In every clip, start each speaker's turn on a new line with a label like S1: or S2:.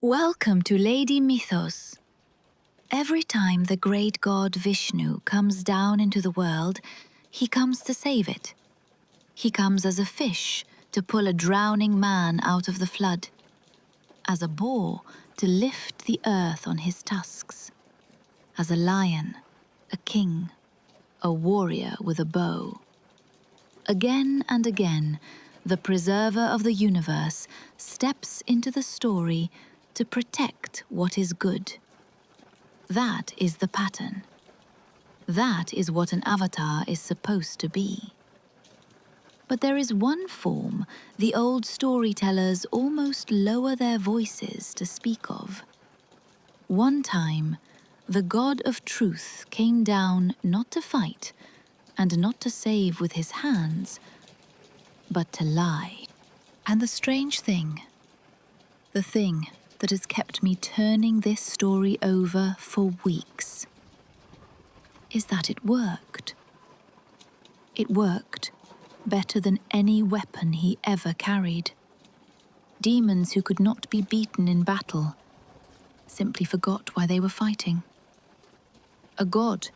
S1: Welcome to Lady Mythos. Every time the great god Vishnu comes down into the world, he comes to save it. He comes as a fish to pull a drowning man out of the flood, as a boar to lift the earth on his tusks, as a lion, a king, a warrior with a bow. Again and again, the preserver of the universe steps into the story to protect what is good. That is the pattern. That is what an avatar is supposed to be. But there is one form the old storytellers almost lower their voices to speak of. One time, the god of truth came down not to fight and not to save with his hands, but to lie. And the strange thing, the thing that has kept me turning this story over for weeks, is that it worked. It worked better than any weapon he ever carried. Demons who could not be beaten in battle simply forgot why they were fighting. A god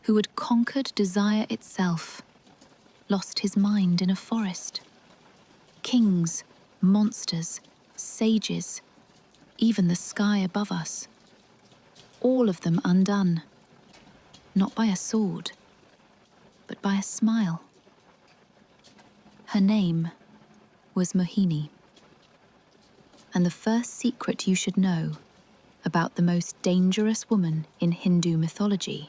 S1: who had conquered desire itself lost his mind in a forest. Kings, monsters, sages, even the sky above us, all of them undone, not by a sword, but by a smile. Her name was Mohini. And the first secret you should know about the most dangerous woman in Hindu mythology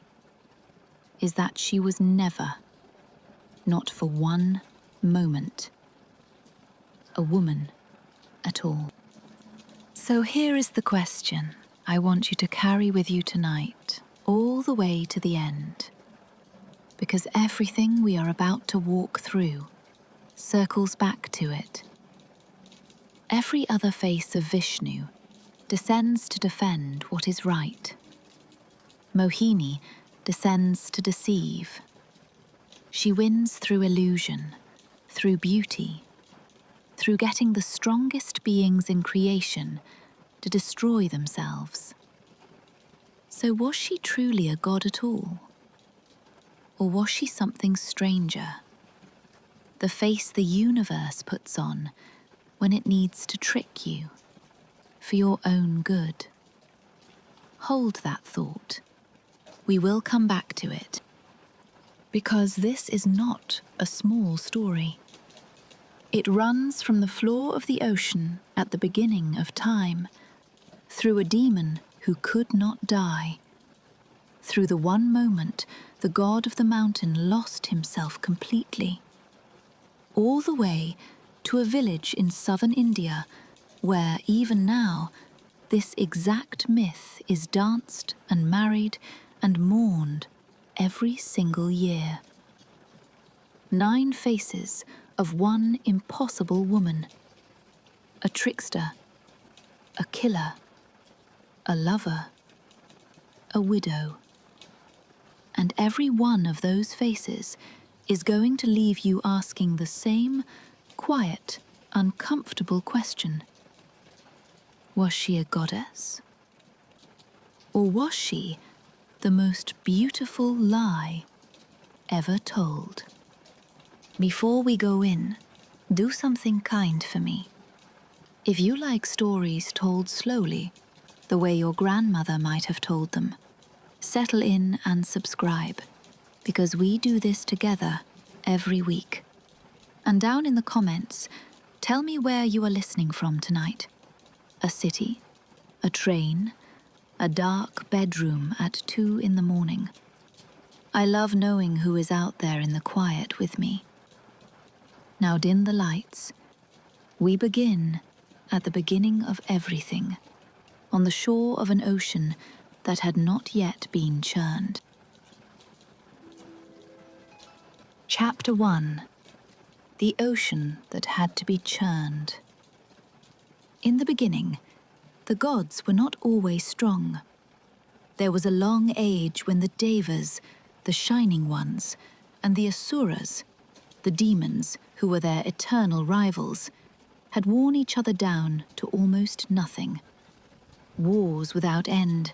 S1: is that she was never, not for one moment, a woman at all. So here is the question I want you to carry with you tonight, all the way to the end. Because everything we are about to walk through circles back to it. Every other face of Vishnu descends to defend what is right. Mohini descends to deceive. She wins through illusion, through beauty, through getting the strongest beings in creation to destroy themselves. So was she truly a god at all? Or was she something stranger? The face the universe puts on when it needs to trick you for your own good. Hold that thought. We will come back to it. Because this is not a small story. It runs from the floor of the ocean at the beginning of time, through a demon who could not die, through the one moment the god of the mountain lost himself completely, all the way to a village in southern India where, even now, this exact myth is danced and married and mourned every single year. 9 faces of one impossible woman. A trickster, a killer, a lover, a widow. And every one of those faces is going to leave you asking the same quiet, uncomfortable question. Was she a goddess? Or was she the most beautiful lie ever told? Before we go in, do something kind for me. If you like stories told slowly, the way your grandmother might have told them, settle in and subscribe, because we do this together every week. And down in the comments, tell me where you are listening from tonight. A city, a train, a dark bedroom at 2 in the morning. I love knowing who is out there in the quiet with me. Now dim the lights. We begin at the beginning of everything, on the shore of an ocean that had not yet been churned. Chapter 1. The ocean that had to be churned. In the beginning, the gods were not always strong. There was a long age when the Devas, the Shining Ones, and the Asuras, the demons who were their eternal rivals, had worn each other down to almost nothing. Wars without end,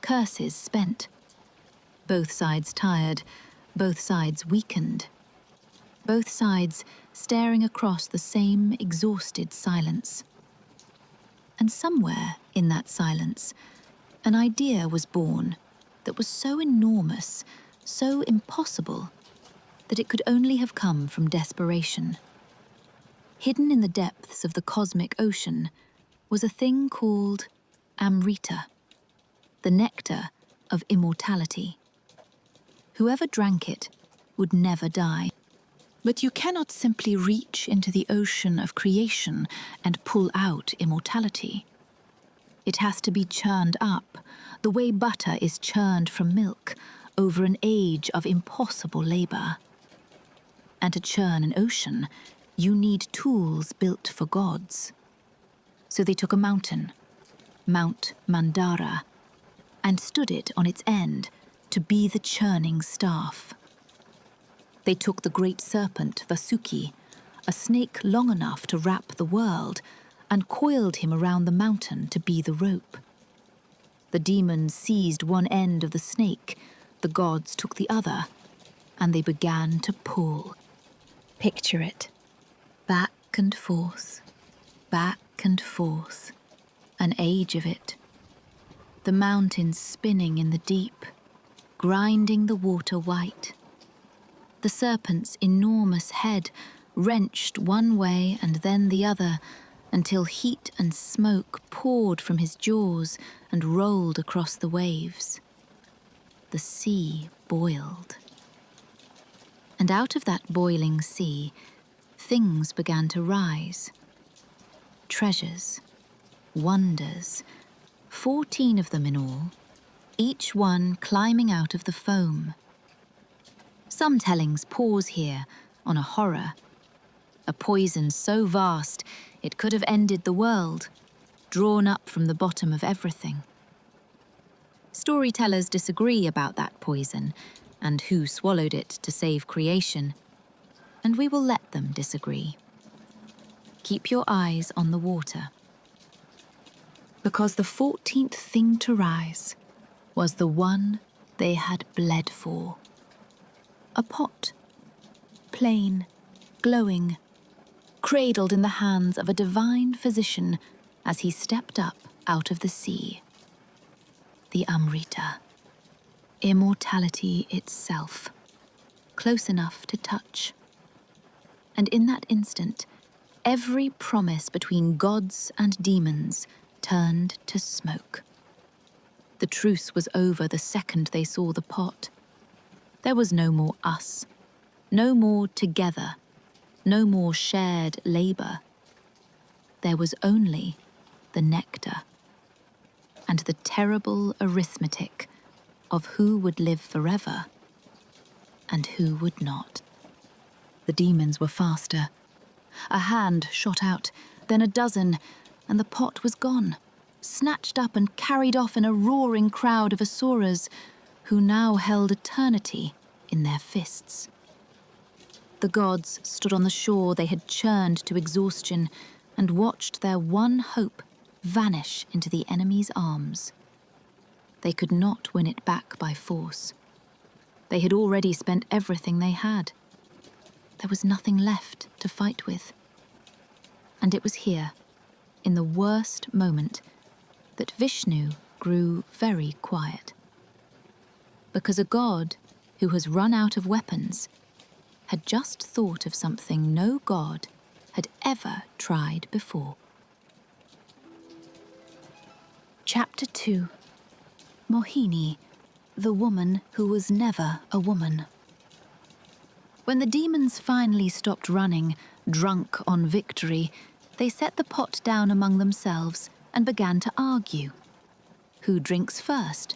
S1: curses spent. Both sides tired, both sides weakened. Both sides staring across the same exhausted silence. And somewhere in that silence, an idea was born that was so enormous, so impossible, that it could only have come from desperation. Hidden in the depths of the cosmic ocean was a thing called Amrita, the nectar of immortality. Whoever drank it would never die. But you cannot simply reach into the ocean of creation and pull out immortality. It has to be churned up, the way butter is churned from milk, over an age of impossible labor. And to churn an ocean, you need tools built for gods. So they took a mountain, Mount Mandara, and stood it on its end to be the churning staff. They took the great serpent Vasuki, a snake long enough to wrap the world, and coiled him around the mountain to be the rope. The demons seized one end of the snake, the gods took the other, and they began to pull. Picture it. Back and forth, an age of it. The mountains spinning in the deep, grinding the water white. The serpent's enormous head wrenched one way and then the other, until heat and smoke poured from his jaws and rolled across the waves. The sea boiled. And out of that boiling sea, things began to rise. Treasures, wonders, 14 of them in all, each one climbing out of the foam. Some tellings pause here on a horror, a poison so vast it could have ended the world, drawn up from the bottom of everything. Storytellers disagree about that poison and who swallowed it to save creation, and we will let them disagree. Keep your eyes on the water. Because the 14th thing to rise was the one they had bled for. A pot, plain, glowing, cradled in the hands of a divine physician as he stepped up out of the sea. The Amrita, immortality itself, close enough to touch. And in that instant, every promise between gods and demons turned to smoke. The truce was over the second they saw the pot. There was no more us, no more together, no more shared labor. There was only the nectar and the terrible arithmetic of who would live forever and who would not. The demons were faster. A hand shot out, then a dozen, and the pot was gone, snatched up and carried off in a roaring crowd of asuras who now held eternity in their fists. The gods stood on the shore they had churned to exhaustion and watched their one hope vanish into the enemy's arms. They could not win it back by force. They had already spent everything they had. There was nothing left to fight with. And it was here, in the worst moment, that Vishnu grew very quiet. Because a god who has run out of weapons had just thought of something no god had ever tried before. Chapter 2. Mohini, the woman who was never a woman. When the demons finally stopped running, drunk on victory, they set the pot down among themselves and began to argue. Who drinks first?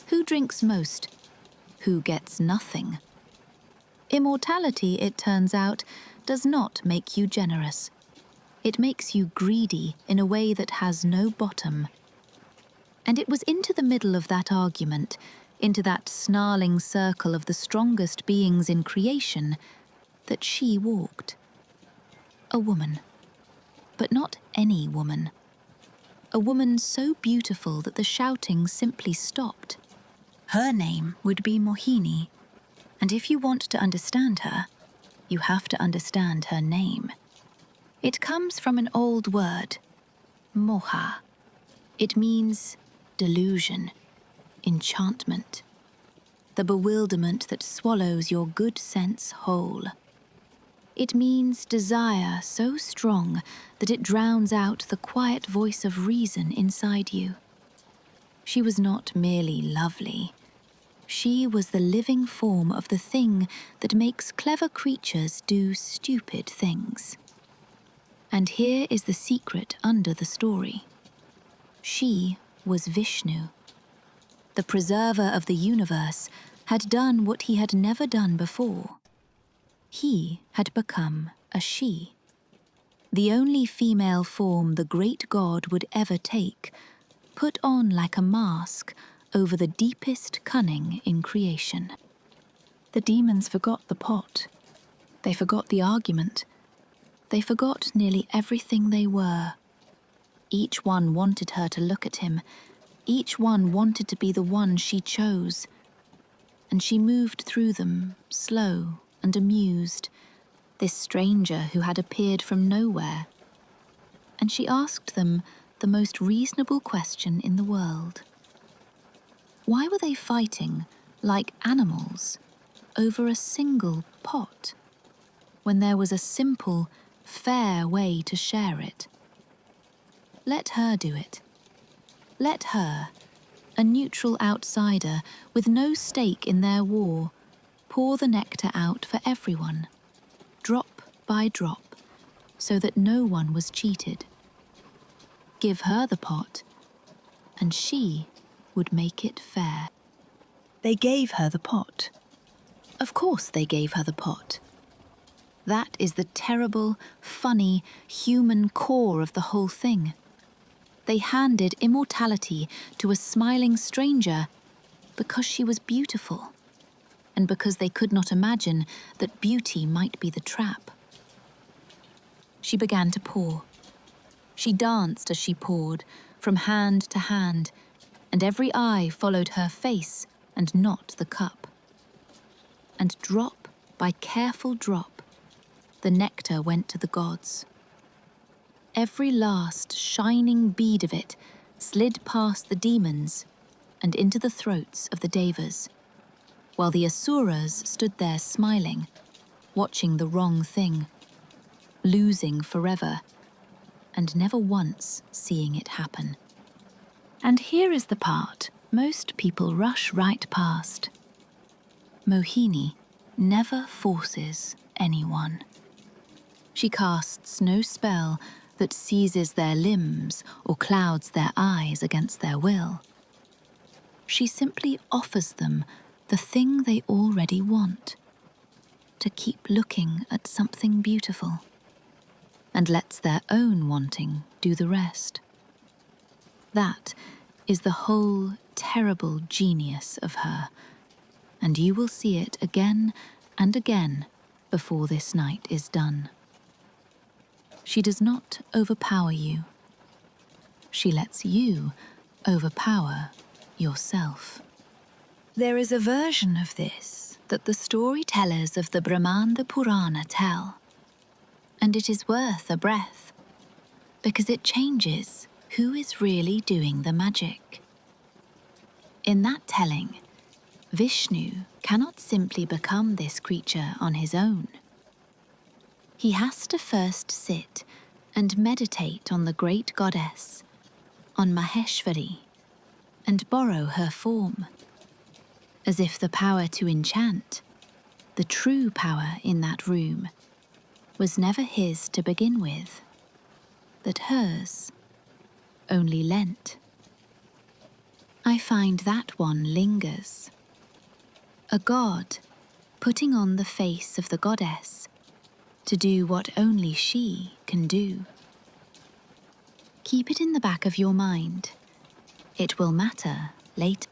S1: Who drinks most? Who gets nothing? Immortality, it turns out, does not make you generous. It makes you greedy in a way that has no bottom. And it was into the middle of that argument, into that snarling circle of the strongest beings in creation, that she walked. A woman. But not any woman. a woman so beautiful that the shouting simply stopped. Her name would be Mohini, and if you want to understand her, you have to understand her name. It comes from an old word, moha. It means delusion, enchantment, the bewilderment that swallows your good sense whole. It means desire so strong that it drowns out the quiet voice of reason inside you. She was not merely lovely. She was the living form of the thing that makes clever creatures do stupid things. And here is the secret under the story. She was Vishnu. The preserver of the universe had done what he had never done before. He had become a she. The only female form the great god would ever take, put on like a mask over the deepest cunning in creation. The demons forgot the pot. They forgot the argument. They forgot nearly everything they were. Each one wanted her to look at him. Each one wanted to be the one she chose. And she moved through them, slow and amused, this stranger who had appeared from nowhere. And she asked them the most reasonable question in the world. Why were they fighting, like animals, over a single pot, when there was a simple, fair way to share it? Let her do it. Let her, a neutral outsider with no stake in their war, pour the nectar out for everyone, drop by drop, so that no one was cheated. Give her the pot, and she would make it fair. They gave her the pot. Of course they gave her the pot. That is the terrible, funny, human core of the whole thing. They handed immortality to a smiling stranger because she was beautiful, and because they could not imagine that beauty might be the trap. She began to pour. She danced as she poured, from hand to hand, and every eye followed her face and not the cup. And drop by careful drop, the nectar went to the gods. Every last shining bead of it slid past the demons and into the throats of the devas, while the asuras stood there smiling, watching the wrong thing, losing forever, and never once seeing it happen. And here is the part most people rush right past. Mohini never forces anyone. She casts no spell that seizes their limbs or clouds their eyes against their will. She simply offers them the thing they already want, to keep looking at something beautiful, and lets their own wanting do the rest. That is the whole terrible genius of her, and you will see it again and again before this night is done. She does not overpower you. She lets you overpower yourself. There is a version of this that the storytellers of the Brahmanda Purana tell, and it is worth a breath, because it changes who is really doing the magic. In that telling, Vishnu cannot simply become this creature on his own. He has to first sit and meditate on the great goddess, on Maheshvari, and borrow her form, as if the power to enchant, the true power in that room, was never his to begin with, that hers only lent. I find that one lingers. A god putting on the face of the goddess to do what only she can do. Keep it in the back of your mind. It will matter later.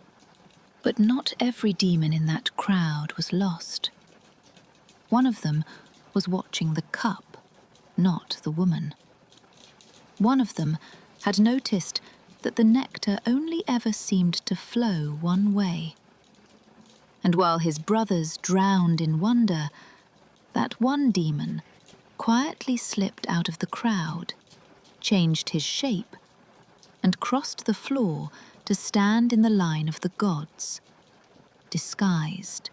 S1: But not every demon in that crowd was lost. One of them was watching the cup, not the woman. One of them had noticed that the nectar only ever seemed to flow one way. And while his brothers drowned in wonder, that one demon quietly slipped out of the crowd, changed his shape, and crossed the floor to stand in the line of the gods, disguised,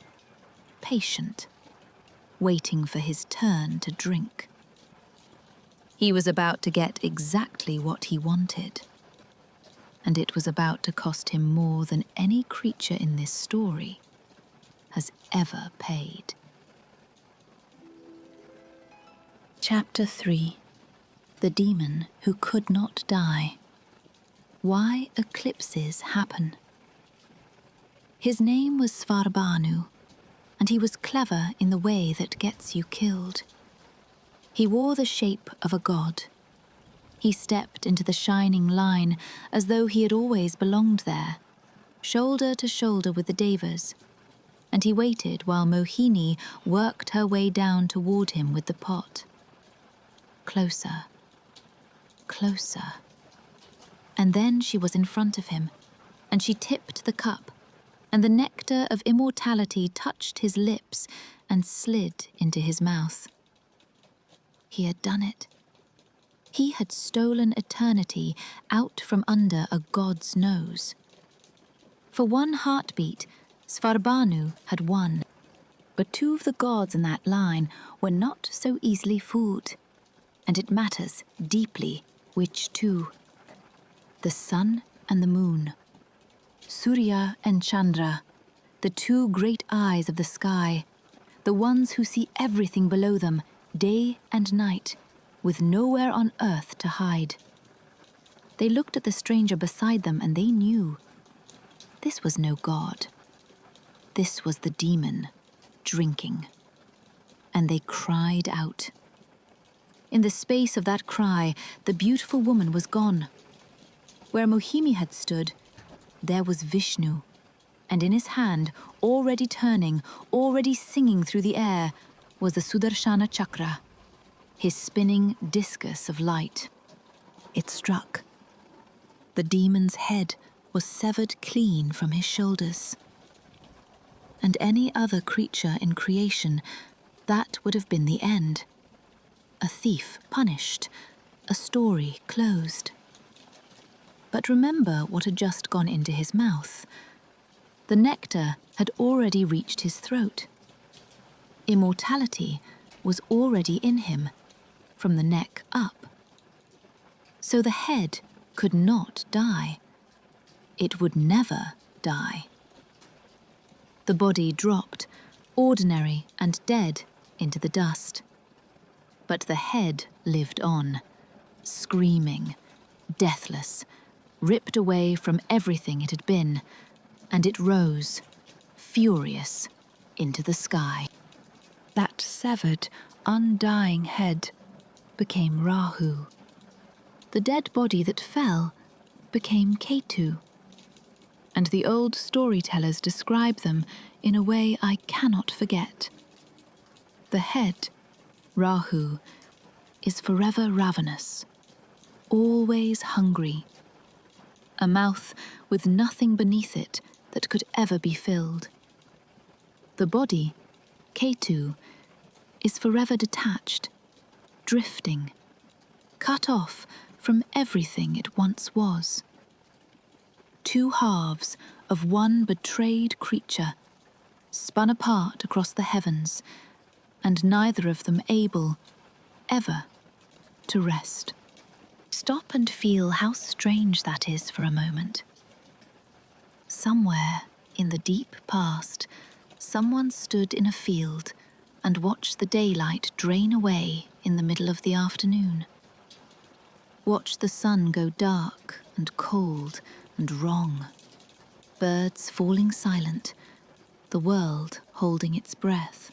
S1: patient, waiting for his turn to drink. He was about to get exactly what he wanted, and it was about to cost him more than any creature in this story has ever paid. Chapter 3. The Demon Who Could Not Die. Why Eclipses Happen. His name was Svarbanu, and he was clever in the way that gets you killed. He wore the shape of a god. He stepped into the shining line as though he had always belonged there, shoulder to shoulder with the Devas, and he waited while Mohini worked her way down toward him with the pot. Closer, closer. And then she was in front of him, and she tipped the cup, and the nectar of immortality touched his lips and slid into his mouth. He had done it. He had stolen eternity out from under a god's nose. For one heartbeat, Svarbanu had won. But two of the gods in that line were not so easily fooled, and it matters deeply which two. The sun and the moon, Surya and Chandra, the two great eyes of the sky, the ones who see everything below them, day and night, with nowhere on earth to hide. They looked at the stranger beside them and they knew. This was no god. This was the demon, drinking. And they cried out. In the space of that cry, the beautiful woman was gone. Where Mohini had stood, there was Vishnu, and in his hand, already turning, already singing through the air, was the Sudarshana chakra, his spinning discus of light. It struck. The demon's head was severed clean from his shoulders. And any other creature in creation, that would have been the end. A thief punished, a story closed. But remember what had just gone into his mouth. The nectar had already reached his throat. Immortality was already in him, from the neck up. So the head could not die. It would never die. The body dropped, ordinary and dead, into the dust. But the head lived on, screaming, deathless, ripped away from everything it had been, and it rose, furious, into the sky. That severed, undying head became Rahu. The dead body that fell became Ketu. And the old storytellers describe them in a way I cannot forget. The head, Rahu, is forever ravenous, always hungry. A mouth with nothing beneath it that could ever be filled. The body, Ketu, is forever detached, drifting, cut off from everything it once was. Two halves of one betrayed creature, spun apart across the heavens, and neither of them able, ever, to rest. Stop and feel how strange that is for a moment. Somewhere in the deep past, someone stood in a field and watched the daylight drain away in the middle of the afternoon. Watched the sun go dark and cold and wrong. Birds falling silent, the world holding its breath.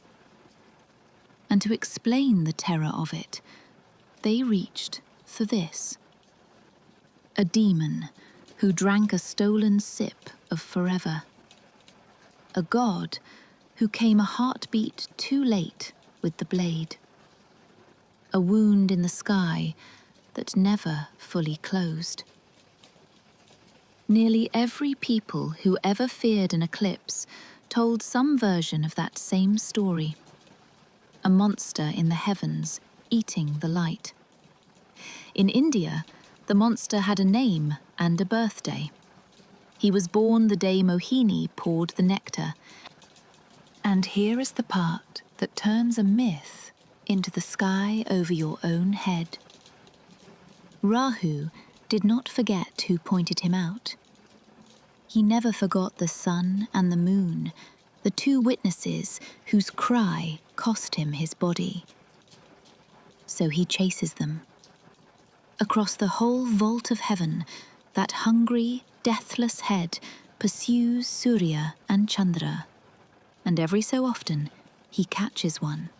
S1: And to explain the terror of it, they reached for this. A demon who drank a stolen sip of forever. A god who came a heartbeat too late with the blade. A wound in the sky that never fully closed. Nearly every people who ever feared an eclipse told some version of that same story. A monster in the heavens eating the light. In India, the monster had a name and a birthday. He was born the day Mohini poured the nectar. And here is the part that turns a myth into the sky over your own head. Rahu did not forget who pointed him out. He never forgot the sun and the moon, the two witnesses whose cry cost him his body. So he chases them. Across the whole vault of heaven, that hungry, deathless head pursues Surya and Chandra, and every so often he catches one.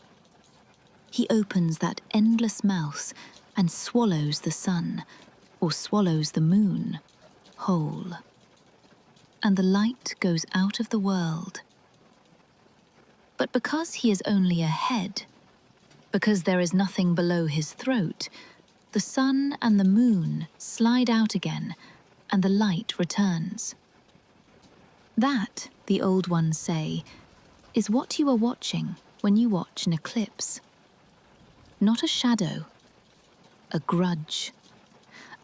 S1: He opens that endless mouth and swallows the sun, or swallows the moon, whole. And the light goes out of the world. But because he is only a head, because there is nothing below his throat, the sun and the moon slide out again, and the light returns. That, the old ones say, is what you are watching when you watch an eclipse. Not a shadow, a grudge,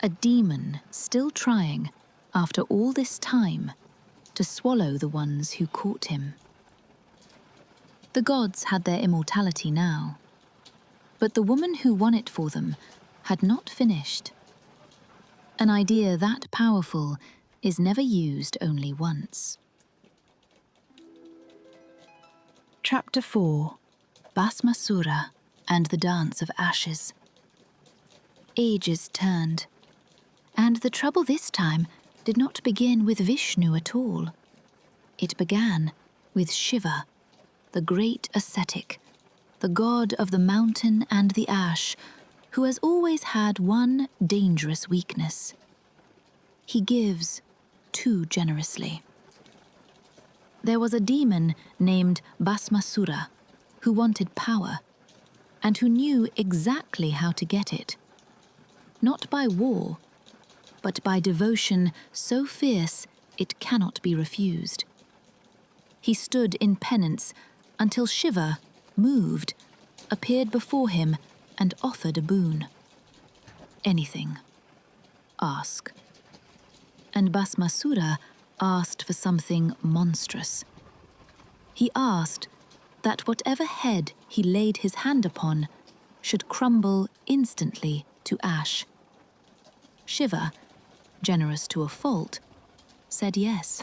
S1: a demon still trying, after all this time, to swallow the ones who caught him. The gods had their immortality now, but the woman who won it for them had not finished. An idea that powerful is never used only once. Chapter 4. Bhasmasura and the Dance of Ashes. Ages turned, and the trouble this time did not begin with Vishnu at all. It began with Shiva, the great ascetic, the god of the mountain and the ash, who has always had one dangerous weakness. He gives too generously. There was a demon named Bhasmasura who wanted power, and who knew exactly how to get it. Not by war, but by devotion so fierce it cannot be refused. He stood in penance until Shiva, moved, appeared before him and offered a boon. Anything. Ask. And Bhasmasura asked for something monstrous. He asked that whatever head he laid his hand upon should crumble instantly to ash. Shiva, generous to a fault, said yes.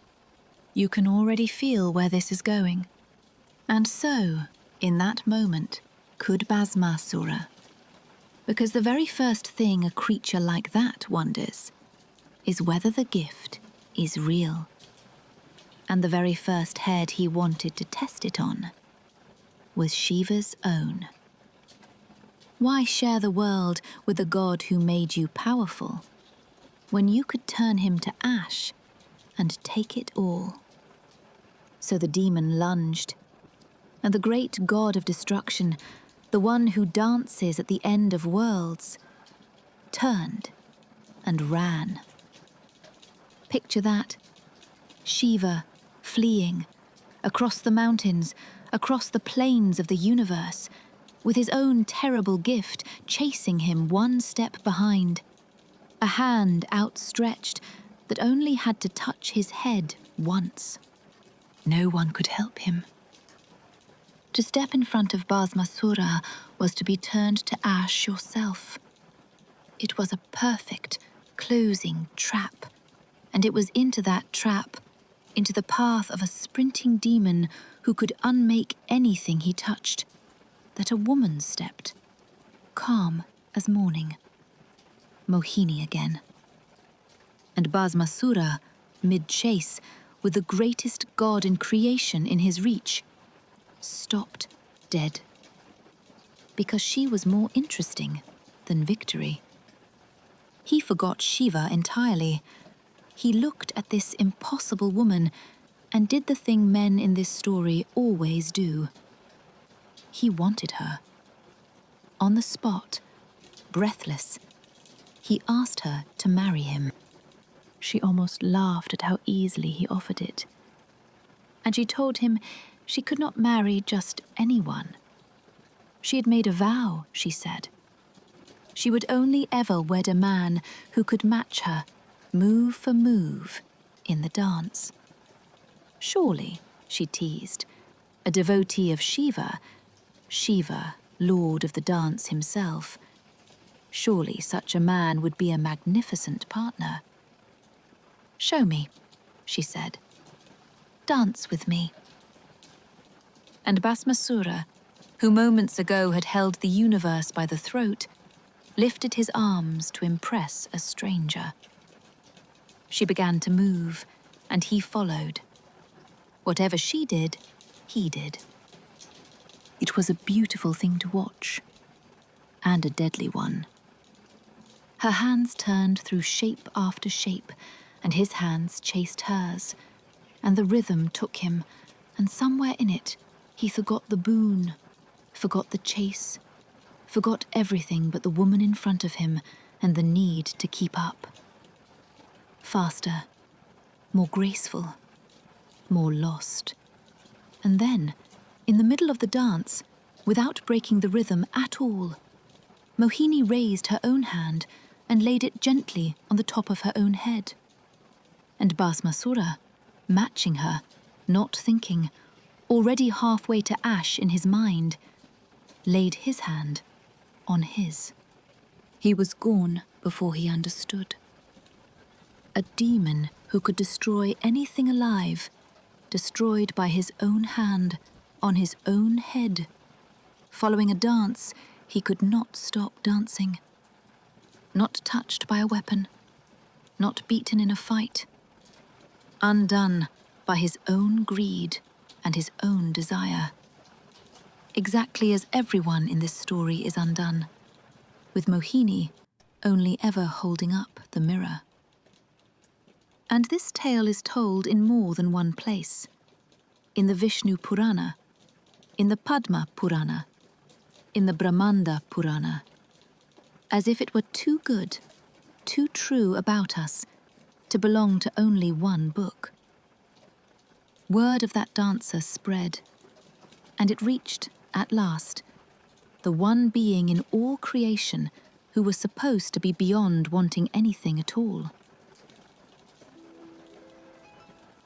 S1: You can already feel where this is going. And so, in that moment, could Bhasmasura. Because the very first thing a creature like that wonders is whether the gift is real. And the very first head he wanted to test it on was Shiva's own. Why share the world with a god who made you powerful, when you could turn him to ash and take it all? So the demon lunged, and the great god of destruction, the one who dances at the end of worlds, turned and ran. Picture that. Shiva fleeing across the mountains, across the plains of the universe, with his own terrible gift chasing him one step behind. A hand outstretched that only had to touch his head once. No one could help him. To step in front of Bhasmasura was to be turned to ash yourself. It was a perfect, closing trap, and it was into that trap, into the path of a sprinting demon who could unmake anything he touched, that a woman stepped, calm as morning. Mohini again. And Bhasmasura, mid-chase, with the greatest god in creation in his reach, stopped dead. Because she was more interesting than victory. He forgot Shiva entirely. He looked at this impossible woman and did the thing men in this story always do. He wanted her. On the spot, breathless, he asked her to marry him. She almost laughed at how easily he offered it. And she told him she could not marry just anyone. She had made a vow, she said. She would only ever wed a man who could match her, move for move, in the dance. Surely, she teased, a devotee of Shiva, Shiva, lord of the dance himself, surely such a man would be a magnificent partner. Show me, she said. Dance with me. And Bhasmasura, who moments ago had held the universe by the throat, lifted his arms to impress a stranger. She began to move, and he followed. Whatever she did, he did. It was a beautiful thing to watch, and a deadly one. Her hands turned through shape after shape, and his hands chased hers, and the rhythm took him, and somewhere in it he forgot the boon, forgot the chase, forgot everything but the woman in front of him and the need to keep up. Faster, more graceful, more lost. And then, in the middle of the dance, without breaking the rhythm at all, Mohini raised her own hand and laid it gently on the top of her own head. And Bhasmasura, matching her, not thinking, already halfway to ash in his mind, laid his hand on his. He was gone before he understood. A demon who could destroy anything alive, destroyed by his own hand, on his own head. Following a dance, he could not stop dancing. Not touched by a weapon, not beaten in a fight. Undone by his own greed and his own desire. Exactly as everyone in this story is undone, with Mohini only ever holding up the mirror. And this tale is told in more than one place. In the Vishnu Purana, in the Padma Purana, in the Brahmanda Purana, as if it were too good, too true about us, to belong to only one book. Word of that dancer spread, and it reached, at last, the one being in all creation who was supposed to be beyond wanting anything at all.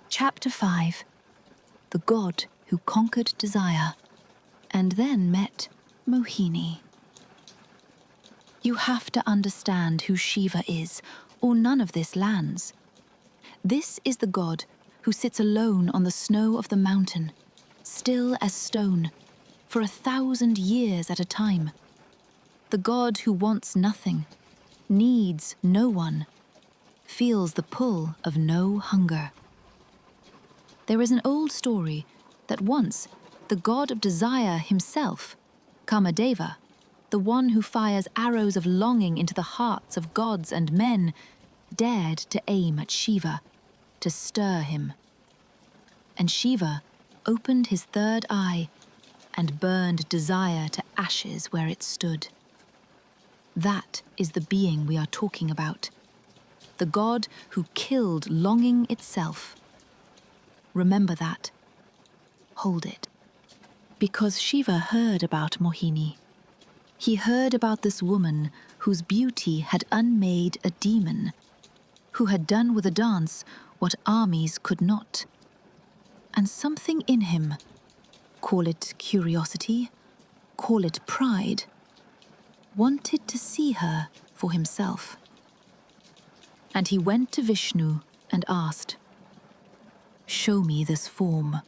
S1: Chapter 5. The God who conquered desire, and then met Mohini. You have to understand who Shiva is, or none of this lands. This is the god who sits alone on the snow of the mountain, still as stone, for 1,000 years at a time. The god who wants nothing, needs no one, feels the pull of no hunger. There is an old story that once the god of desire himself, Kamadeva, the one who fires arrows of longing into the hearts of gods and men, dared to aim at Shiva, to stir him. And Shiva opened his third eye and burned desire to ashes where it stood. That is the being we are talking about, the god who killed longing itself. Remember that. Hold it. Because Shiva heard about Mohini. He heard about this woman whose beauty had unmade a demon, who had done with a dance what armies could not. And something in him, call it curiosity, call it pride, wanted to see her for himself. And he went to Vishnu and asked, "Show me this form.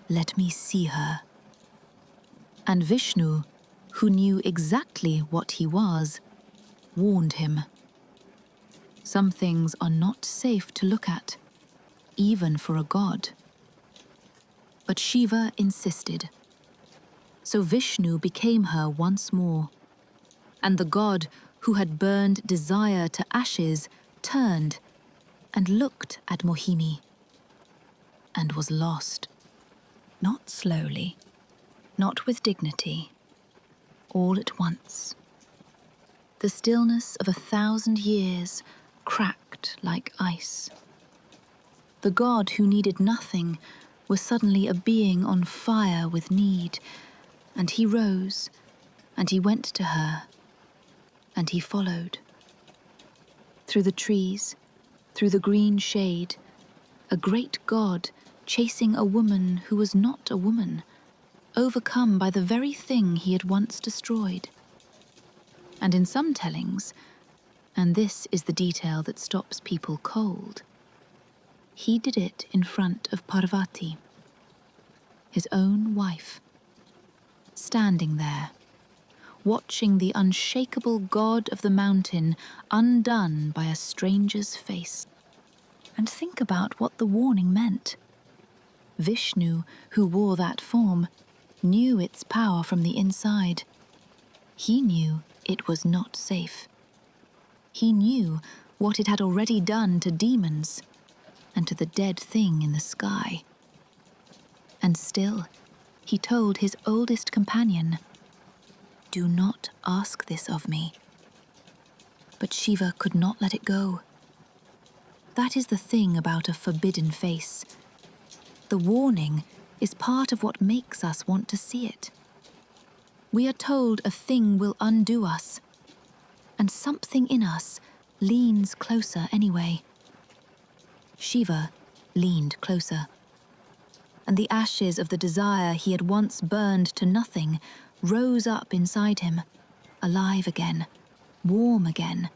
S1: Let me see her." And Vishnu, who knew exactly what he was, warned him. Some things are not safe to look at, even for a god. But Shiva insisted. So Vishnu became her once more, and the god who had burned desire to ashes turned and looked at Mohini, and was lost. Not slowly, not with dignity, all at once. The stillness of 1,000 years cracked like ice. The god who needed nothing was suddenly a being on fire with need, and he rose, and he went to her, and he followed. Through the trees, through the green shade, a great god chasing a woman who was not a woman, overcome by the very thing he had once destroyed. And in some tellings, and this is the detail that stops people cold, he did it in front of Parvati, his own wife, standing there, watching the unshakable god of the mountain undone by a stranger's face. And think about what the warning meant. Vishnu, who wore that form, knew its power from the inside. He knew it was not safe. He knew what it had already done to demons and to the dead thing in the sky. And still, he told his oldest companion, "Do not ask this of me." But Shiva could not let it go. That is the thing about a forbidden face. The warning is part of what makes us want to see it. We are told a thing will undo us, and something in us leans closer anyway. Shiva leaned closer, and the ashes of the desire he had once burned to nothing rose up inside him, alive again, warm again.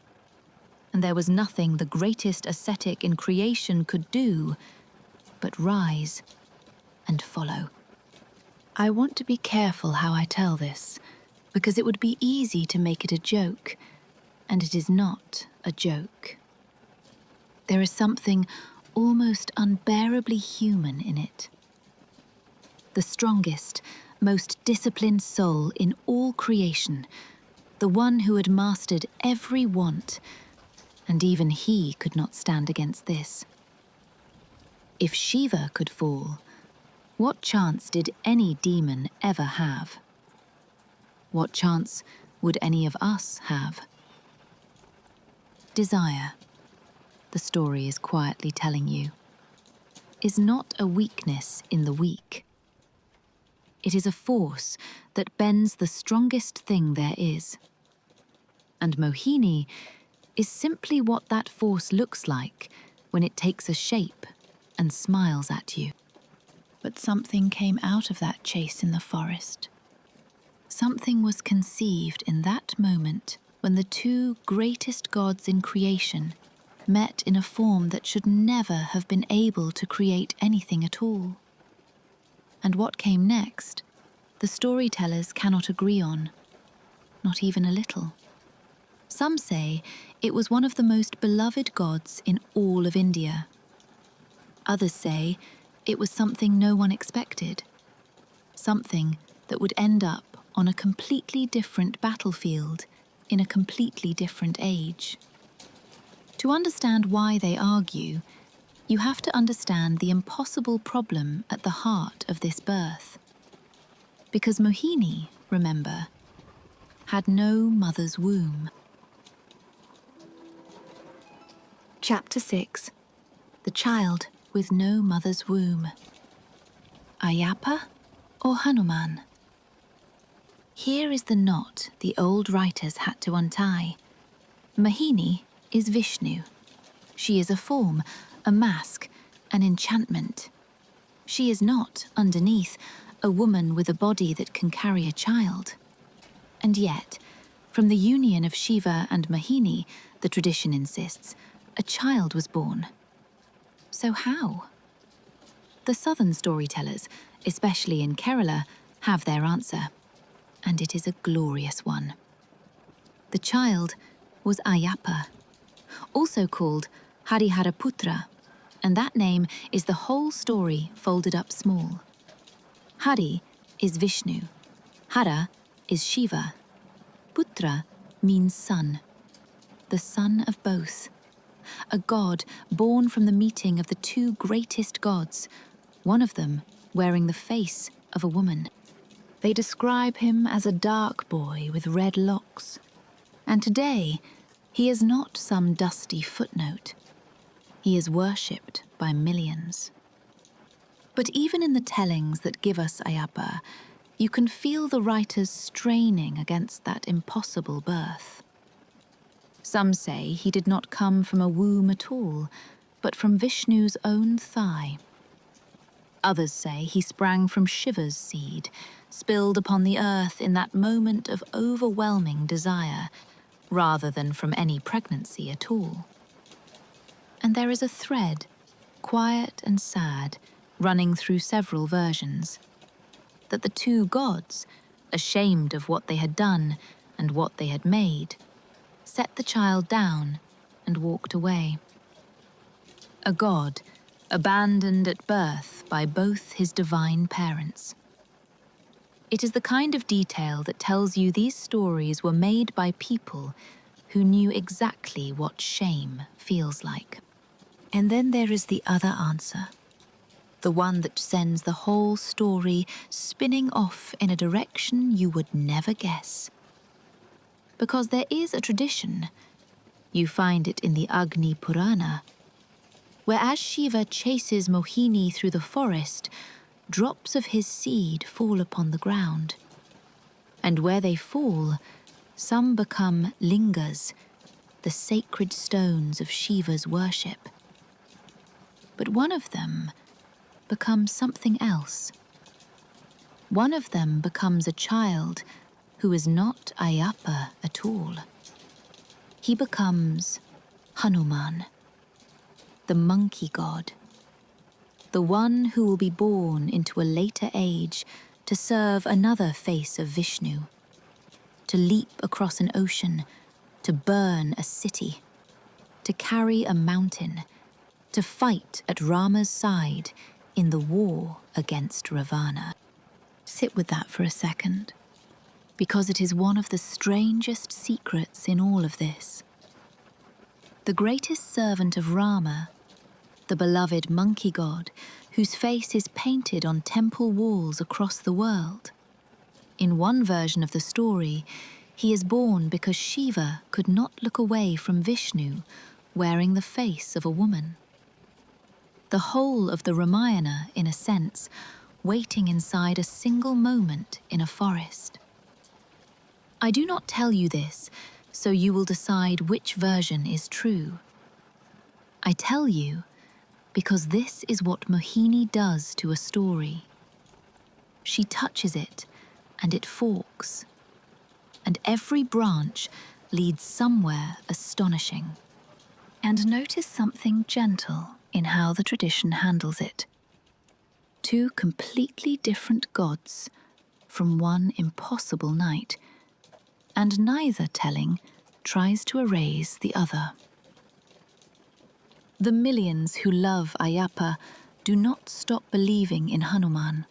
S1: And there was nothing the greatest ascetic in creation could do but rise and follow. I want to be careful how I tell this, because it would be easy to make it a joke, and it is not a joke. There is something almost unbearably human in it. The strongest, most disciplined soul in all creation, the one who had mastered every want, and even he could not stand against this. If Shiva could fall, what chance did any demon ever have? What chance would any of us have? Desire, the story is quietly telling you, is not a weakness in the weak. It is a force that bends the strongest thing there is. And Mohini is simply what that force looks like when it takes a shape and smiles at you. But something came out of that chase in the forest. Something was conceived in that moment when the two greatest gods in creation met in a form that should never have been able to create anything at all. And what came next, the storytellers cannot agree on, not even a little. Some say it was one of the most beloved gods in all of India. Others say it was something no one expected, something that would end up on a completely different battlefield in a completely different age. To understand why they argue, you have to understand the impossible problem at the heart of this birth. Because Mohini, remember, had no mother's womb. Chapter 6. The child with no mother's womb. Ayyappa or Hanuman? Here is the knot the old writers had to untie. Mohini is Vishnu. She is a form, a mask, an enchantment. She is not, underneath, a woman with a body that can carry a child. And yet, from the union of Shiva and Mohini, the tradition insists, a child was born. So how? The southern storytellers, especially in Kerala, have their answer, and it is a glorious one. The child was Ayyappa, also called Hariharaputra, and that name is the whole story folded up small. Hari is Vishnu, Hara is Shiva, Putra means son, the son of both, a god born from the meeting of the two greatest gods, one of them wearing the face of a woman. They describe him as a dark boy with red locks, And today, he is not some dusty footnote. He is worshipped by millions. But even in the tellings that give us Ayyappa, you can feel the writers straining against that impossible birth. Some say he did not come from a womb at all, but from Vishnu's own thigh. Others say he sprang from Shiva's seed, spilled upon the earth in that moment of overwhelming desire, rather than from any pregnancy at all. And there is a thread, quiet and sad, running through several versions, that the two gods, ashamed of what they had done and what they had made, set the child down and walked away. A god abandoned at birth by both his divine parents. It is the kind of detail that tells you these stories were made by people who knew exactly what shame feels like. And then there is the other answer, the one that sends the whole story spinning off in a direction you would never guess. Because there is a tradition, you find it in the Agni Purana, where as Shiva chases Mohini through the forest, drops of his seed fall upon the ground. And where they fall, some become lingas, the sacred stones of Shiva's worship. But one of them becomes something else. One of them becomes a child who is not Ayyappa at all. He becomes Hanuman, the monkey god, the one who will be born into a later age to serve another face of Vishnu, to leap across an ocean, to burn a city, to carry a mountain, to fight at Rama's side in the war against Ravana. Sit with that for a second, because it is one of the strangest secrets in all of this. The greatest servant of Rama, the beloved monkey god, whose face is painted on temple walls across the world. In one version of the story, he is born because Shiva could not look away from Vishnu wearing the face of a woman. The whole of the Ramayana, in a sense, waiting inside a single moment in a forest. I do not tell you this so you will decide which version is true. I tell you because this is what Mohini does to a story. She touches it and it forks, and every branch leads somewhere astonishing. And notice something gentle in how the tradition handles it. Two completely different gods from one impossible night, and neither telling tries to erase the other. The millions who love Ayyappa do not stop believing in Hanuman.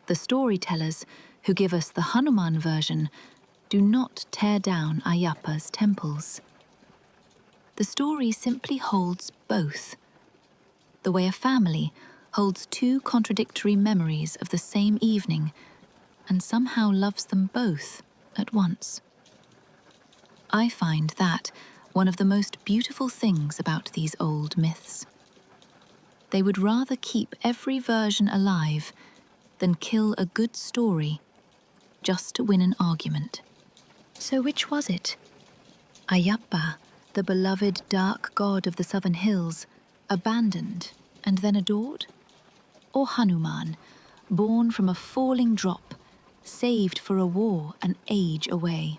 S1: The storytellers who give us the Hanuman version do not tear down Ayyappa's temples. The story simply holds both, the way a family holds two contradictory memories of the same evening and somehow loves them both at once. I find that one of the most beautiful things about these old myths. They would rather keep every version alive than kill a good story just to win an argument. So which was it? Ayyappa, the beloved dark god of the southern hills, abandoned and then adored? Or Hanuman, born from a falling drop, saved for a war an age away?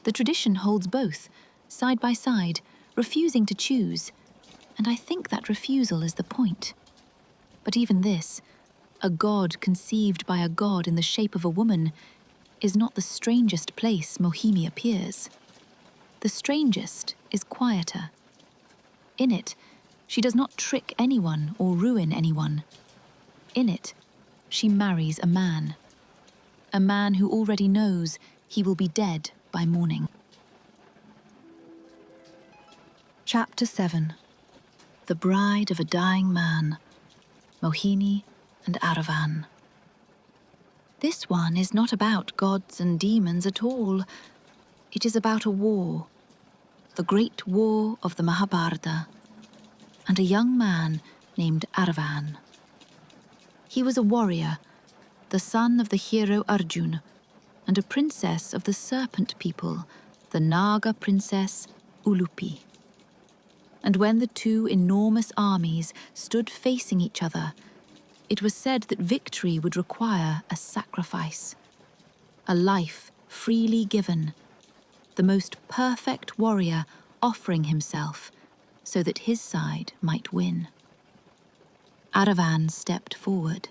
S1: The tradition holds both, side by side, refusing to choose, and I think that refusal is the point. But even this, a god conceived by a god in the shape of a woman, is not the strangest place Mohini appears. The strangest is quieter. In it, she does not trick anyone or ruin anyone. In it, she marries a man who already knows he will be dead by morning. Chapter 7. The Bride of a Dying Man, Mohini and Aravan. This one is not about gods and demons at all. It is about a war, the great war of the Mahabharata, and a young man named Aravan. He was a warrior, the son of the hero Arjuna, and a princess of the serpent people, the Naga princess Ulupi. And when the two enormous armies stood facing each other, it was said that victory would require a sacrifice, a life freely given, the most perfect warrior offering himself so that his side might win. Aravan stepped forward.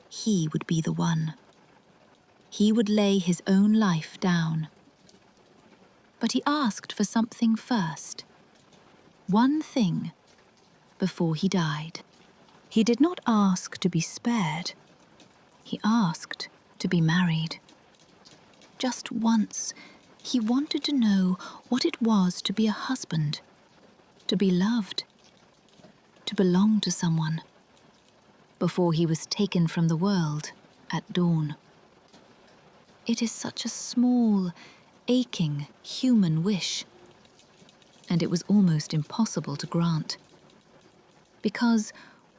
S1: He would be the one. He would lay his own life down. But he asked for something first. One thing before he died. He did not ask to be spared. He asked to be married. Just once, he wanted to know what it was to be a husband, to be loved, to belong to someone, before he was taken from the world at dawn. It is such a small, aching, human wish, and it was almost impossible to grant. Because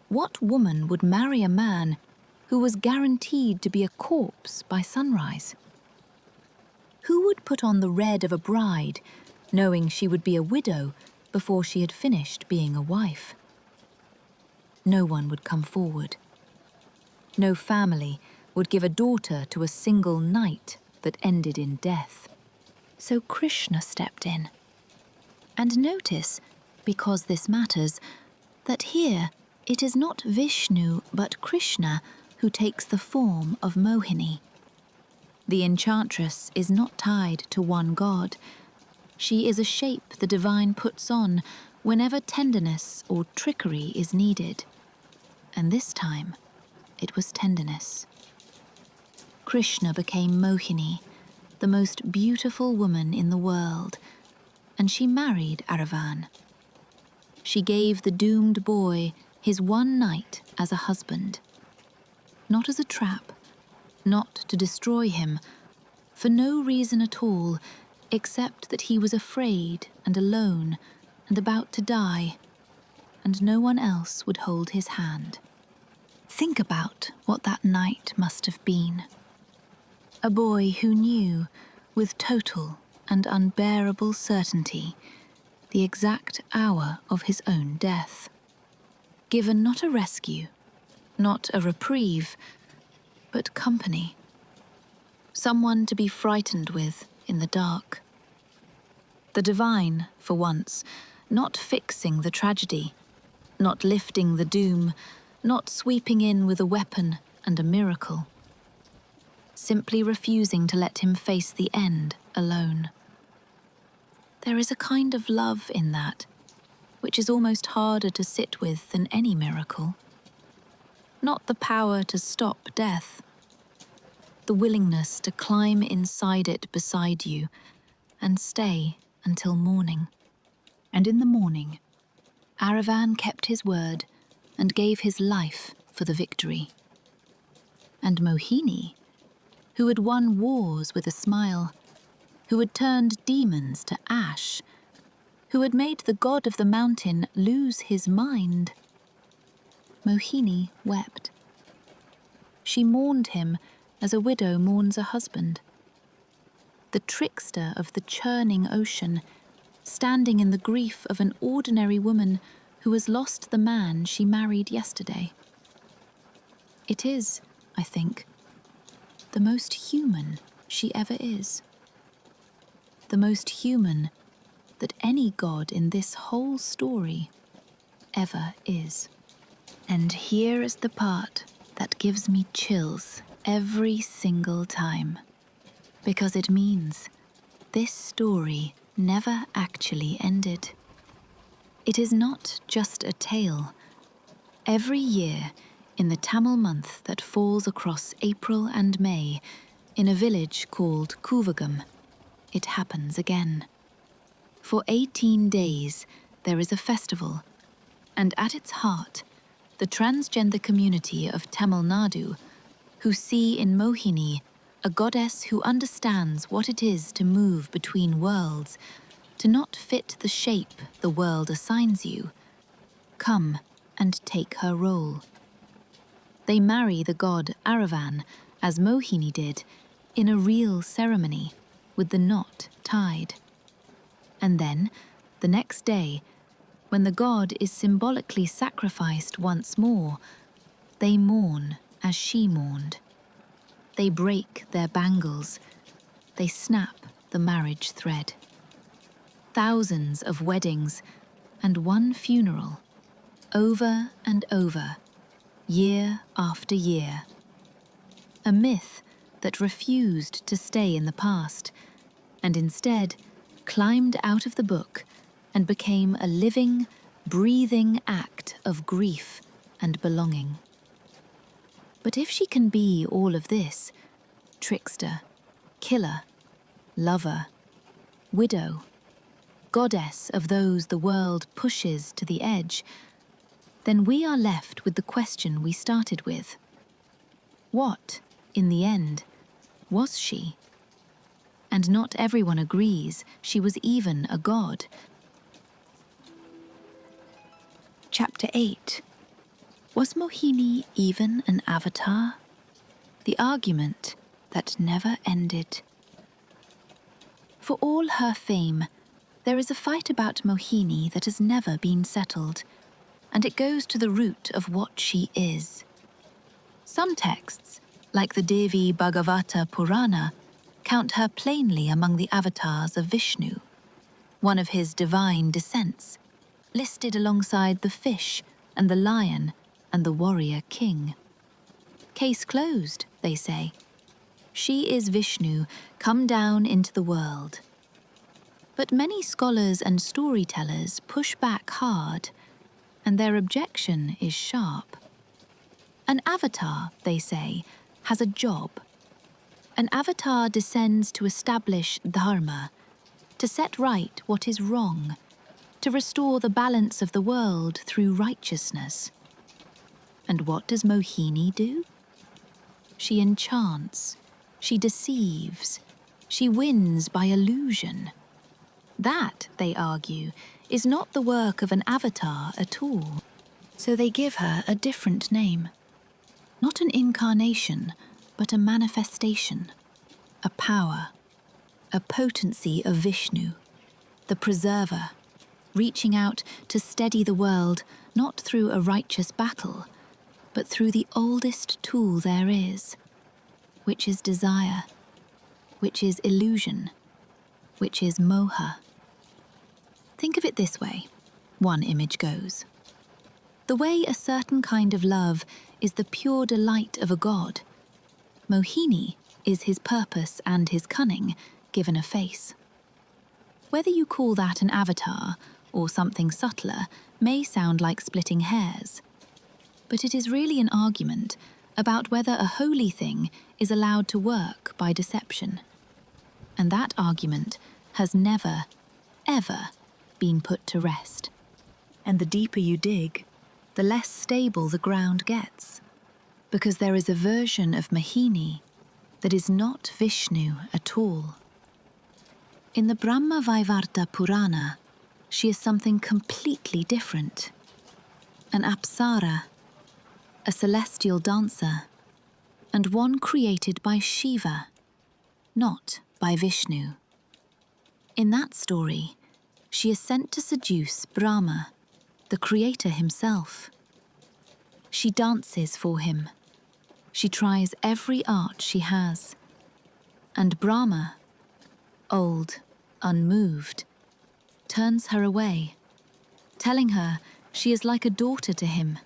S1: what woman would marry a man who was guaranteed to be a corpse by sunrise? Who would put on the red of a bride, knowing she would be a widow before she had finished being a wife? No one would come forward. No family would give a daughter to a single night that ended in death. So Krishna stepped in. And notice, because this matters, that here it is not Vishnu but Krishna who takes the form of Mohini. The enchantress is not tied to one god. She is a shape the divine puts on whenever tenderness or trickery is needed. And this time, it was tenderness. Krishna became Mohini, the most beautiful woman in the world, and she married Aravan. She gave the doomed boy his one night as a husband. Not as a trap, not to destroy him, for no reason at all, except that he was afraid and alone and about to die, and no one else would hold his hand. Think about what that night must have been. A boy who knew, with total and unbearable certainty, the exact hour of his own death. Given not a rescue, not a reprieve, but company. Someone to be frightened with in the dark. The divine, for once, not fixing the tragedy, not lifting the doom, not sweeping in with a weapon and a miracle. Simply refusing to let him face the end alone. There is a kind of love in that, which is almost harder to sit with than any miracle. Not the power to stop death, the willingness to climb inside it beside you and stay until morning. And in the morning, Aravan kept his word and gave his life for the victory. And Mohini, who had won wars with a smile, who had turned demons to ash, who had made the god of the mountain lose his mind, Mohini wept. She mourned him as a widow mourns a husband. The trickster of the churning ocean, standing in the grief of an ordinary woman who has lost the man she married yesterday. It is, I think, the most human she ever is. The most human that any god in this whole story ever is. And here is the part that gives me chills every single time, because it means this story never actually ended. It is not just a tale. Every year, in the Tamil month that falls across April and May, in a village called Kuvagam, it happens again. For 18 days, there is a festival, and at its heart, the transgender community of Tamil Nadu, who see in Mohini a goddess who understands what it is to move between worlds, to not fit the shape the world assigns you. Come and take her role. They marry the god Aravan, as Mohini did, in a real ceremony, with the knot tied. And then, the next day, when the god is symbolically sacrificed once more, they mourn as she mourned. They break their bangles. They snap the marriage thread. Thousands of weddings and one funeral, over and over, year after year. A myth that refused to stay in the past and instead climbed out of the book and became a living, breathing act of grief and belonging. But if she can be all of this, trickster, killer, lover, widow, goddess of those the world pushes to the edge, then we are left with the question we started with. What, in the end, was she? And not everyone agrees she was even a god. Chapter 8. Was Mohini even an avatar? The argument that never ended. For all her fame, there is a fight about Mohini that has never been settled, and it goes to the root of what she is. Some texts, like the Devi Bhagavata Purana, count her plainly among the avatars of Vishnu, one of his divine descents, listed alongside the fish and the lion and the warrior king. Case closed, they say. She is Vishnu come down into the world. But many scholars and storytellers push back hard, and their objection is sharp. An avatar, they say, has a job. An avatar descends to establish dharma, to set right what is wrong, to restore the balance of the world through righteousness. And what does Mohini do? She enchants, she deceives, she wins by illusion. That, they argue, is not the work of an avatar at all. So they give her a different name. Not an incarnation, but a manifestation, a power, a potency of Vishnu, the preserver, reaching out to steady the world not through a righteous battle, but through the oldest tool there is, which is desire, which is illusion, which is moha. Think of it this way, one image goes. The way a certain kind of love is the pure delight of a god, Mohini is his purpose and his cunning given a face. Whether you call that an avatar or something subtler may sound like splitting hairs, but it is really an argument about whether a holy thing is allowed to work by deception. And that argument has never, ever been put to rest. And the deeper you dig, the less stable the ground gets, because there is a version of Mohini that is not Vishnu at all. In the Brahma Vaivarta Purana, she is something completely different. An apsara, a celestial dancer, and one created by Shiva, not by Vishnu. In that story, she is sent to seduce Brahma, the creator himself. She dances for him. She tries every art she has. And Brahma, old, unmoved, turns her away, telling her she is like a daughter to him,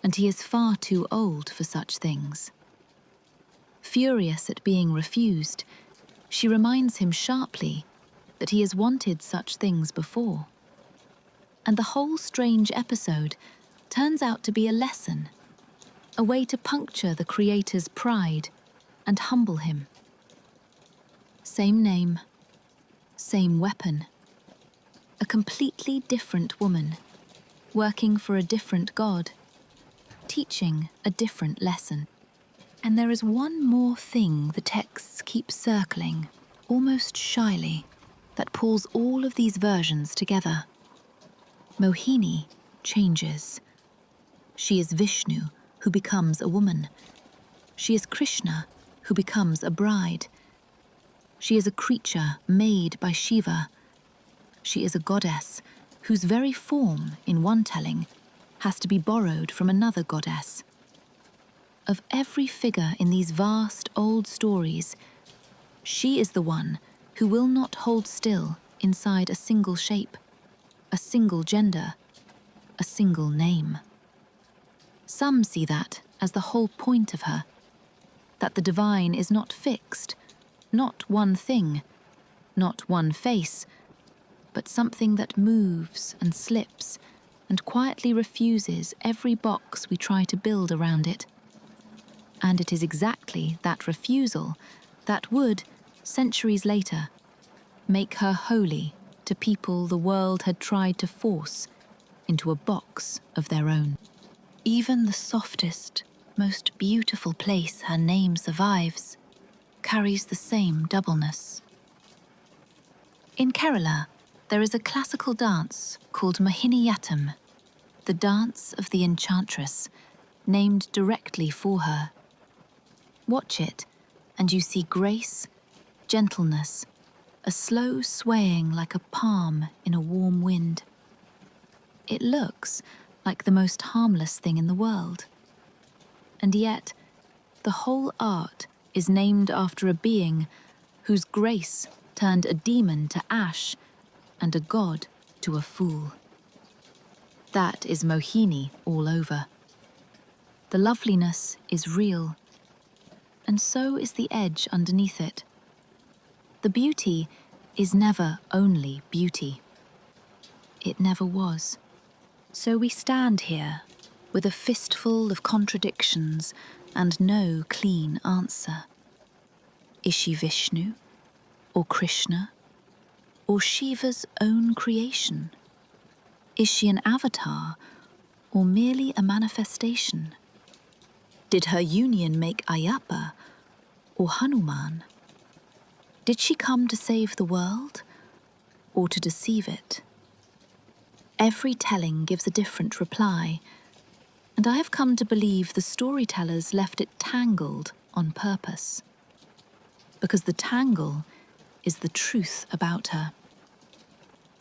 S1: and he is far too old for such things. Furious at being refused, she reminds him sharply that he has wanted such things before. And the whole strange episode turns out to be a lesson, a way to puncture the creator's pride and humble him. Same name, same weapon. A completely different woman, working for a different god, teaching a different lesson. And there is one more thing the texts keep circling, almost shyly, that pulls all of these versions together. Mohini changes. She is Vishnu, who becomes a woman. She is Krishna, who becomes a bride. She is a creature made by Shiva. She is a goddess, whose very form, in one telling, has to be borrowed from another goddess. Of every figure in these vast old stories, she is the one who will not hold still inside a single shape, a single gender, a single name. Some see that as the whole point of her, that the divine is not fixed, not one thing, not one face, but something that moves and slips and quietly refuses every box we try to build around it. And it is exactly that refusal that would, centuries later, make her holy to people the world had tried to force into a box of their own. Even the softest, most beautiful place her name survives carries the same doubleness. In Kerala, there is a classical dance called Mohini, the dance of the enchantress, named directly for her. Watch it, and you see grace, gentleness, a slow swaying like a palm in a warm wind. It looks like the most harmless thing in the world. And yet, the whole art is named after a being whose grace turned a demon to ash and a god to a fool. That is Mohini all over. The loveliness is real, and so is the edge underneath it. The beauty is never only beauty. It never was. So we stand here with a fistful of contradictions and no clean answer. Is she Vishnu, or Krishna, or Shiva's own creation? Is she an avatar, or merely a manifestation? Did her union make Ayyappa, or Hanuman? Did she come to save the world, or to deceive it? Every telling gives a different reply, and I have come to believe the storytellers left it tangled on purpose. Because the tangle is the truth about her.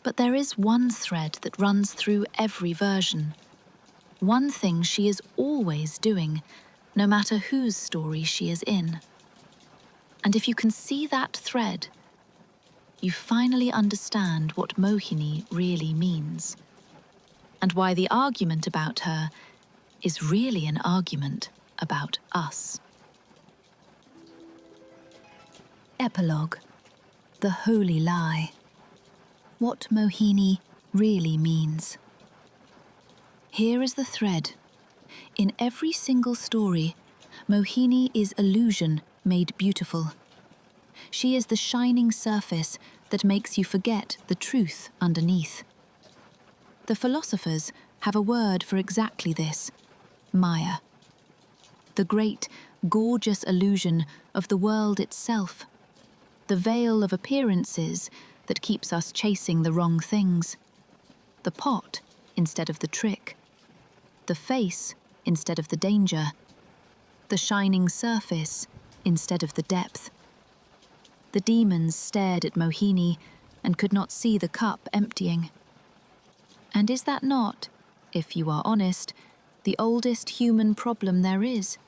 S1: But there is one thread that runs through every version. One thing she is always doing, no matter whose story she is in. And if you can see that thread, you finally understand what Mohini really means, and why the argument about her is really an argument about us. Epilogue, the holy lie. What Mohini really means. Here is the thread. In every single story, Mohini is illusion made beautiful. She is the shining surface that makes you forget the truth underneath. The philosophers have a word for exactly this: Maya. The great, gorgeous illusion of the world itself. The veil of appearances that keeps us chasing the wrong things. The pot instead of the trick. The face instead of the danger. The shining surface instead of the depth. The demons stared at Mohini and could not see the cup emptying. And is that not, if you are honest, the oldest human problem there is?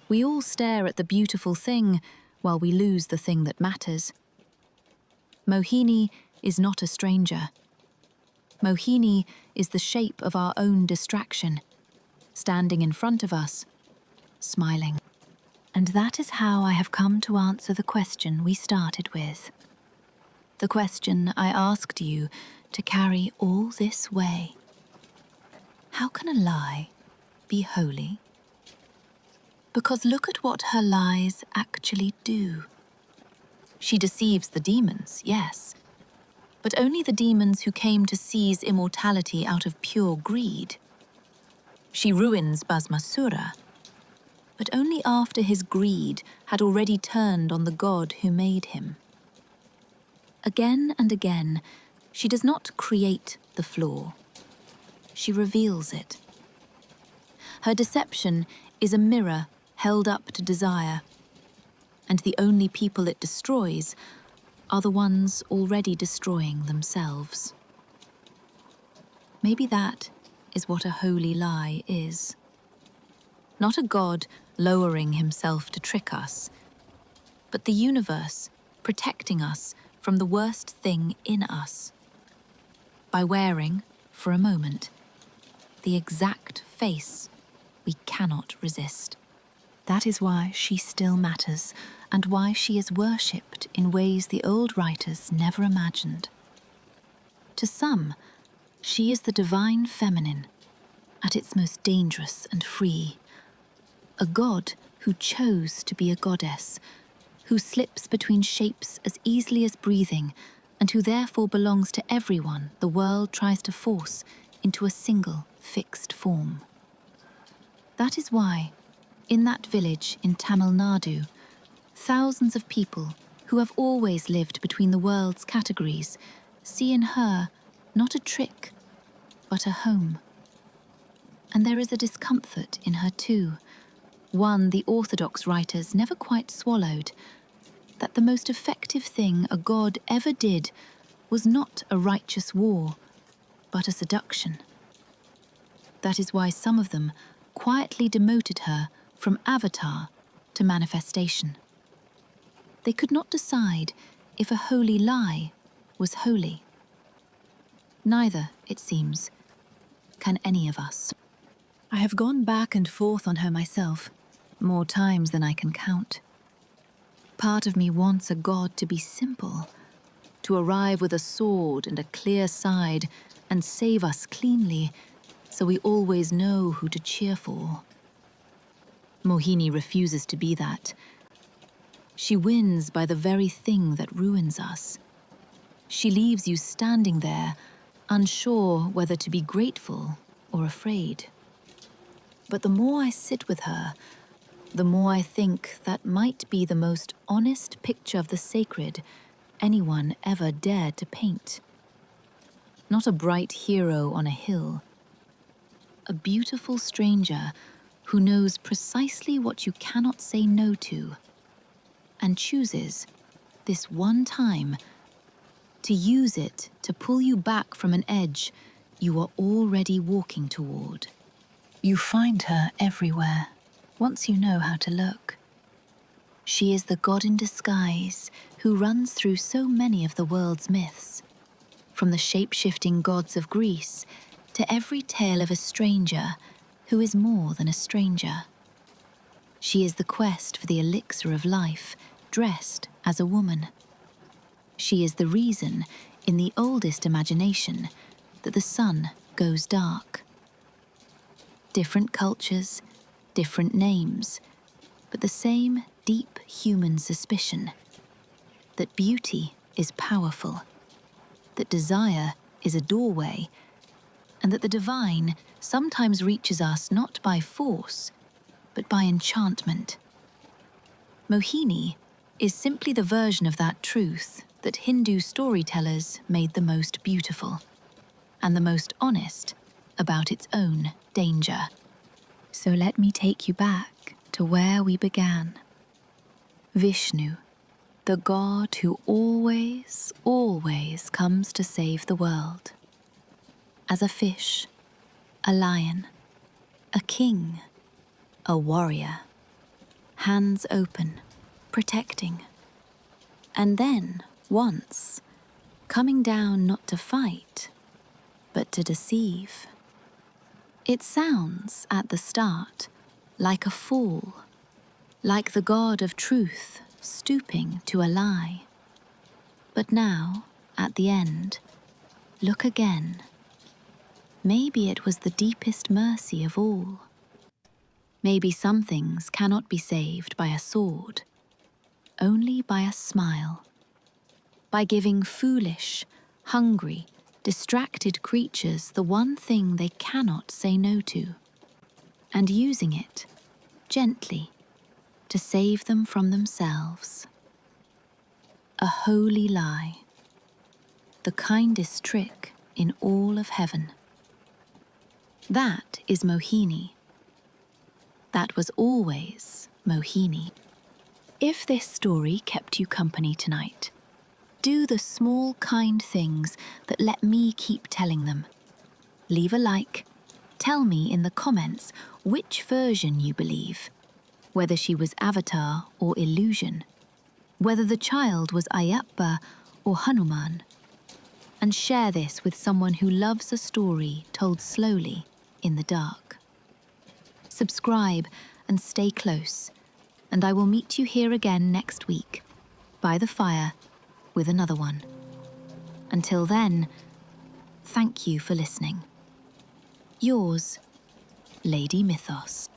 S1: We all stare at the beautiful thing while we lose the thing that matters. Mohini is not a stranger. Mohini is the shape of our own distraction, standing in front of us, smiling. And that is how I have come to answer the question we started with. The question I asked you to carry all this way. How can a lie be holy? Because look at what her lies actually do. She deceives the demons, yes, but only the demons who came to seize immortality out of pure greed. She ruins Bhasmasura, but only after his greed had already turned on the god who made him. Again and again, she does not create the flaw. She reveals it. Her deception is a mirror held up to desire, and the only people it destroys are the ones already destroying themselves. Maybe that is what a holy lie is. Not a god lowering himself to trick us, but the universe protecting us from the worst thing in us, by wearing, for a moment, the exact face we cannot resist. That is why she still matters, and why she is worshipped in ways the old writers never imagined. To some, she is the divine feminine, at its most dangerous and free. A god who chose to be a goddess, who slips between shapes as easily as breathing, and who therefore belongs to everyone the world tries to force into a single, fixed form. That is why, in that village in Tamil Nadu, thousands of people who have always lived between the world's categories see in her not a trick, but a home. And there is a discomfort in her too, one the orthodox writers never quite swallowed, that the most effective thing a god ever did was not a righteous war, but a seduction. That is why some of them quietly demoted her from avatar to manifestation. They could not decide if a holy lie was holy. Neither, it seems, can any of us. I have gone back and forth on her myself, more times than I can count. Part of me wants a god to be simple, to arrive with a sword and a clear side and save us cleanly, so we always know who to cheer for. Mohini refuses to be that. She wins by the very thing that ruins us. She leaves you standing there, unsure whether to be grateful or afraid. But the more I sit with her, the more I think that might be the most honest picture of the sacred anyone ever dared to paint. Not a bright hero on a hill. A beautiful stranger who knows precisely what you cannot say no to, and chooses, this one time, to use it to pull you back from an edge you are already walking toward. You find her everywhere, once you know how to look. She is the god in disguise who runs through so many of the world's myths, from the shape-shifting gods of Greece to every tale of a stranger who is more than a stranger. She is the quest for the elixir of life, dressed as a woman. She is the reason, in the oldest imagination, that the sun goes dark. Different cultures, different names, but the same deep human suspicion that beauty is powerful, that desire is a doorway, and that the divine sometimes reaches us not by force, but by enchantment. Mohini is simply the version of that truth that Hindu storytellers made the most beautiful, and the most honest about its own danger. So let me take you back to where we began. Vishnu, the god who always, always comes to save the world. As a fish, a lion, a king, a warrior, hands open, protecting. And then, once, coming down not to fight, but to deceive. It sounds, at the start, like a fall, like the god of truth stooping to a lie. But now, at the end, look again. Maybe it was the deepest mercy of all. Maybe some things cannot be saved by a sword, only by a smile. By giving foolish, hungry, distracted creatures the one thing they cannot say no to, and using it gently, to save them from themselves. A holy lie, the kindest trick in all of heaven. That is Mohini. That was always Mohini. If this story kept you company tonight, do the small kind things that let me keep telling them. Leave a like. Tell me in the comments which version you believe, whether she was avatar or illusion, whether the child was Ayyappa or Hanuman. And share this with someone who loves a story told slowly in the dark. Subscribe and stay close, and I will meet you here again next week, by the fire, with another one. Until then, thank you for listening. Yours, Lady Mythos.